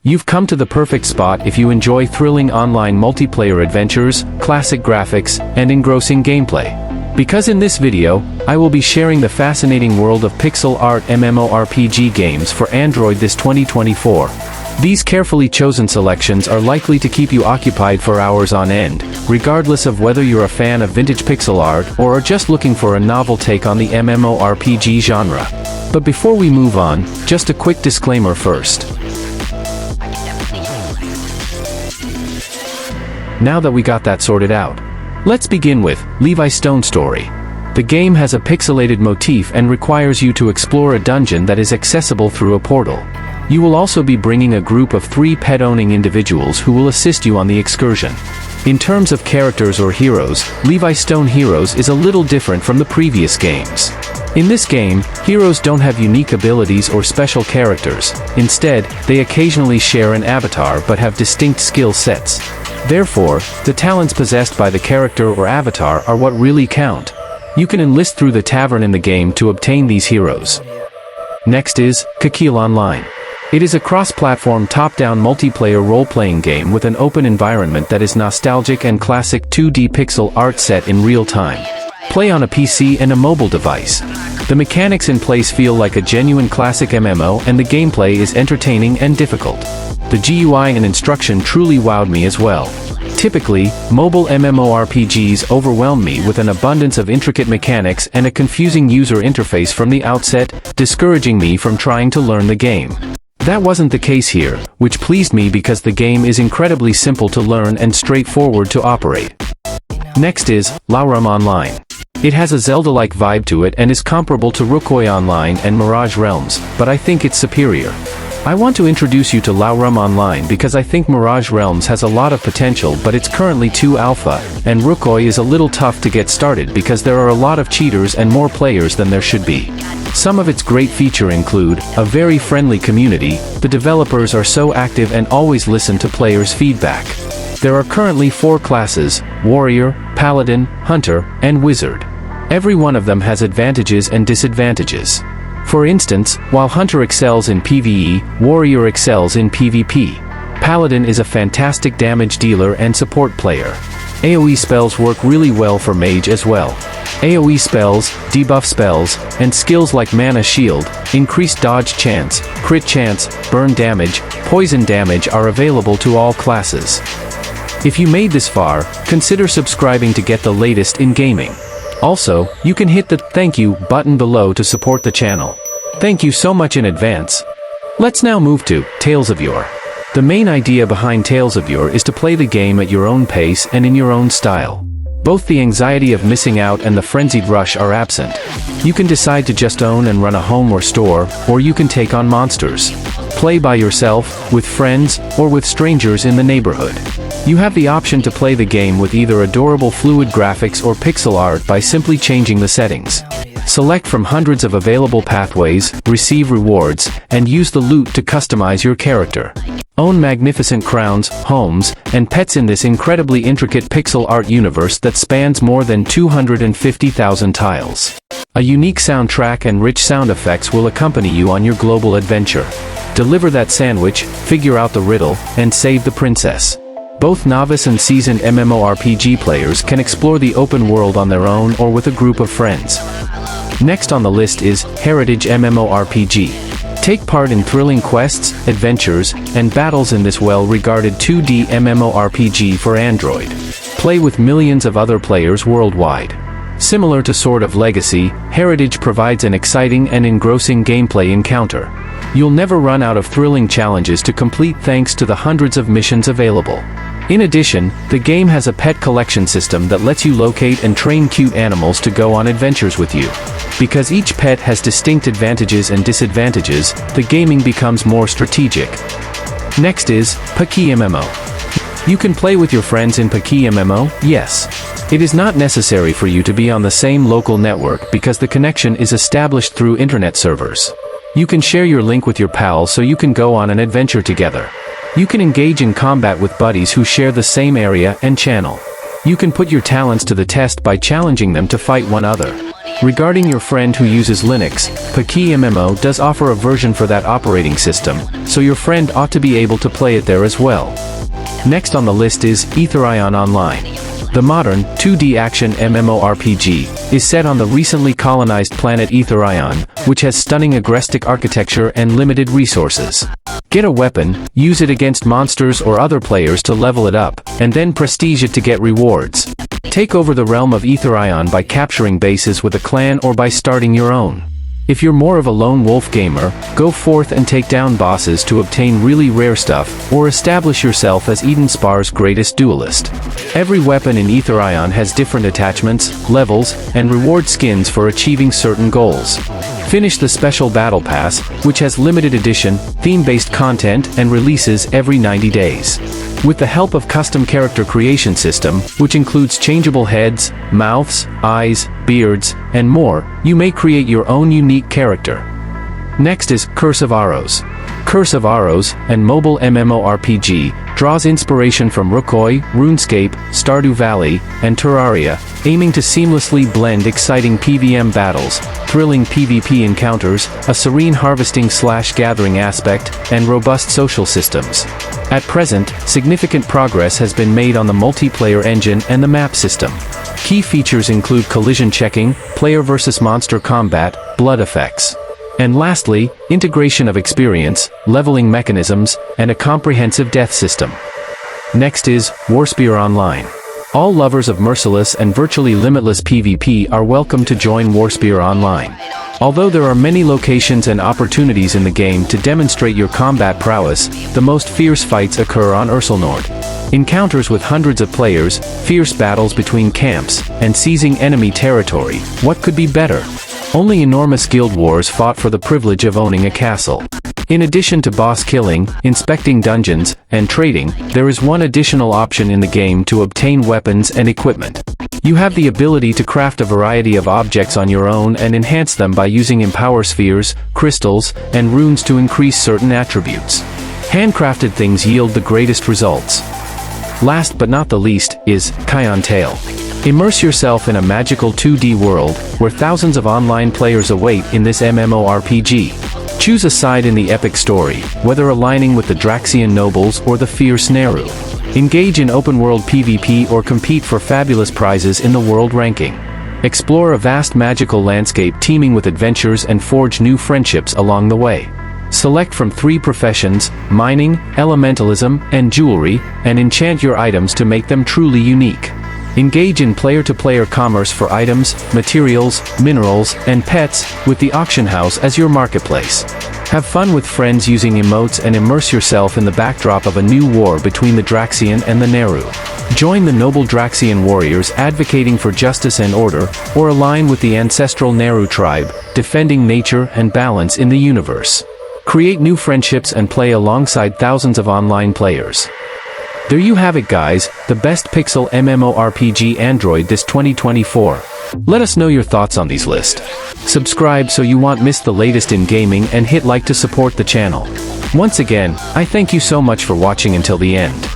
You've come to the perfect spot if you enjoy thrilling online multiplayer adventures, classic graphics, and engrossing gameplay. Because in this video, I will be sharing the fascinating world of pixel art MMORPG games for Android this 2024. These carefully chosen selections are likely to keep you occupied for hours on end, regardless of whether you're a fan of vintage pixel art or are just looking for a novel take on the MMORPG genre. But before we move on, just a quick disclaimer first. Now that we got that sorted out, let's begin with Levistone Story. The game has a pixelated motif and requires you to explore a dungeon that is accessible through a portal. You will also be bringing a group of 3 pet-owning individuals who will assist you on the excursion. In terms of characters or heroes, Levistone Heroes is a little different from the previous games. In this game, heroes don't have unique abilities or special characters. Instead, they occasionally share an avatar but have distinct skill sets. Therefore, the talents possessed by the character or avatar are what really count. You can enlist through the tavern in the game to obtain these heroes. Next is Kakele Online. It is a cross-platform top-down multiplayer role-playing game with an open environment that is nostalgic and classic 2D pixel art set in real time. Play on a PC and a mobile device. The mechanics in place feel like a genuine classic MMO, and the gameplay is entertaining and difficult. The GUI and instruction truly wowed me as well. Typically, mobile MMORPGs overwhelm me with an abundance of intricate mechanics and a confusing user interface from the outset, discouraging me from trying to learn the game. That wasn't the case here, which pleased me because the game is incredibly simple to learn and straightforward to operate. Next is Laurum Online. It has a Zelda-like vibe to it and is comparable to Kaion Online and Mirage Realms, but I think it's superior. I want to introduce you to Laurum Online because I think Mirage Realms has a lot of potential, but it's currently too alpha, and Kaion is a little tough to get started because there are a lot of cheaters and more players than there should be. Some of its great features include a very friendly community. The developers are so active and always listen to players' feedback. There are currently 4 classes: Warrior, Paladin, Hunter, and Wizard. Every one of them has advantages and disadvantages. For instance, while Hunter excels in PvE, Warrior excels in PvP. Paladin is a fantastic damage dealer and support player. AoE spells work really well for Mage as well. AoE spells, debuff spells, and skills like Mana Shield, increased dodge chance, crit chance, burn damage, poison damage are available to all classes. If you made this far, consider subscribing to get the latest in gaming. Also, you can hit the thank you button below to support the channel. Thank you so much in advance. Let's now move to Tales of Yore. The main idea behind Tales of Yore is to play the game at your own pace and in your own style. Both the anxiety of missing out and the frenzied rush are absent. You can decide to just own and run a home or store, or you can take on monsters. Play by yourself, with friends, or with strangers in the neighborhood. You have the option to play the game with either adorable fluid graphics or pixel art by simply changing the settings. Select from hundreds of available pathways, receive rewards, and use the loot to customize your character. Own magnificent crowns, homes, and pets in this incredibly intricate pixel art universe that spans more than 250,000 tiles. A unique soundtrack and rich sound effects will accompany you on your global adventure. Deliver that sandwich, figure out the riddle, and save the princess. Both novice and seasoned MMORPG players can explore the open world on their own or with a group of friends. Next on the list is Heritage MMORPG. Take part in thrilling quests, adventures, and battles in this well-regarded 2D MMORPG for Android. Play with millions of other players worldwide. Similar to Sword of Legacy, Heritage provides an exciting and engrossing gameplay encounter. You'll never run out of thrilling challenges to complete thanks to the hundreds of missions available. In addition, the game has a pet collection system that lets you locate and train cute animals to go on adventures with you. Because each pet has distinct advantages and disadvantages, the gaming becomes more strategic. Next is Pax Dei MMO. You can play with your friends in Pax Dei MMO, yes. It is not necessary for you to be on the same local network because the connection is established through internet servers. You can share your link with your pals so you can go on an adventure together. You can engage in combat with buddies who share the same area and channel. You can put your talents to the test by challenging them to fight one another. Regarding your friend who uses Linux, Kakele MMO does offer a version for that operating system, so your friend ought to be able to play it there as well. Next on the list is Etherion Online. The modern, 2D action MMORPG is set on the recently colonized planet Etherion, which has stunning agrestic architecture and limited resources. Get a weapon, use it against monsters or other players to level it up, and then prestige it to get rewards. Take over the realm of Etherion by capturing bases with a clan or by starting your own. If you're more of a lone wolf gamer, go forth and take down bosses to obtain really rare stuff, or establish yourself as Edenspar's greatest duelist. Every weapon in Etherion has different attachments, levels, and reward skins for achieving certain goals. Finish the special battle pass, which has limited edition, theme-based content and releases every 90 days. With the help of custom character creation system, which includes changeable heads, mouths, eyes, beards, and more, you may create your own unique character. Next is Curse of Aros. Curse of Aros, an mobile MMORPG, draws inspiration from Rukoi, RuneScape, Stardew Valley, and Terraria, aiming to seamlessly blend exciting PvM battles, thrilling PvP encounters, a serene harvesting/gathering aspect, and robust social systems. At present, significant progress has been made on the multiplayer engine and the map system. Key features include collision checking, player versus monster combat, blood effects. And lastly, integration of experience, leveling mechanisms, and a comprehensive death system. Next is Warspear Online. All lovers of merciless and virtually limitless PvP are welcome to join Warspear Online. Although there are many locations and opportunities in the game to demonstrate your combat prowess, the most fierce fights occur on Urselnord. Encounters with hundreds of players, fierce battles between camps, and seizing enemy territory, what could be better? Only enormous guild wars fought for the privilege of owning a castle. In addition to boss killing, inspecting dungeons, and trading, there is one additional option in the game to obtain weapons and equipment. You have the ability to craft a variety of objects on your own and enhance them by using empower spheres, crystals, and runes to increase certain attributes. Handcrafted things yield the greatest results. Last but not the least, is Kaion Tale. Immerse yourself in a magical 2D world, where thousands of online players await in this MMORPG. Choose a side in the epic story, whether aligning with the Draxian nobles or the fierce Neru. Engage in open-world PvP or compete for fabulous prizes in the world ranking. Explore a vast magical landscape teeming with adventures and forge new friendships along the way. Select from 3 professions, mining, elementalism, and jewelry, and enchant your items to make them truly unique. Engage in player-to-player commerce for items, materials, minerals, and pets, with the auction house as your marketplace. Have fun with friends using emotes and immerse yourself in the backdrop of a new war between the Draxian and the Neru. Join the noble Draxian warriors advocating for justice and order, or align with the ancestral Neru tribe, defending nature and balance in the universe. Create new friendships and play alongside thousands of online players. There you have it, guys, the best pixel MMORPG Android this 2024. Let us know your thoughts on these lists. Subscribe so you won't miss the latest in gaming and hit like to support the channel. Once again, I thank you so much for watching until the end.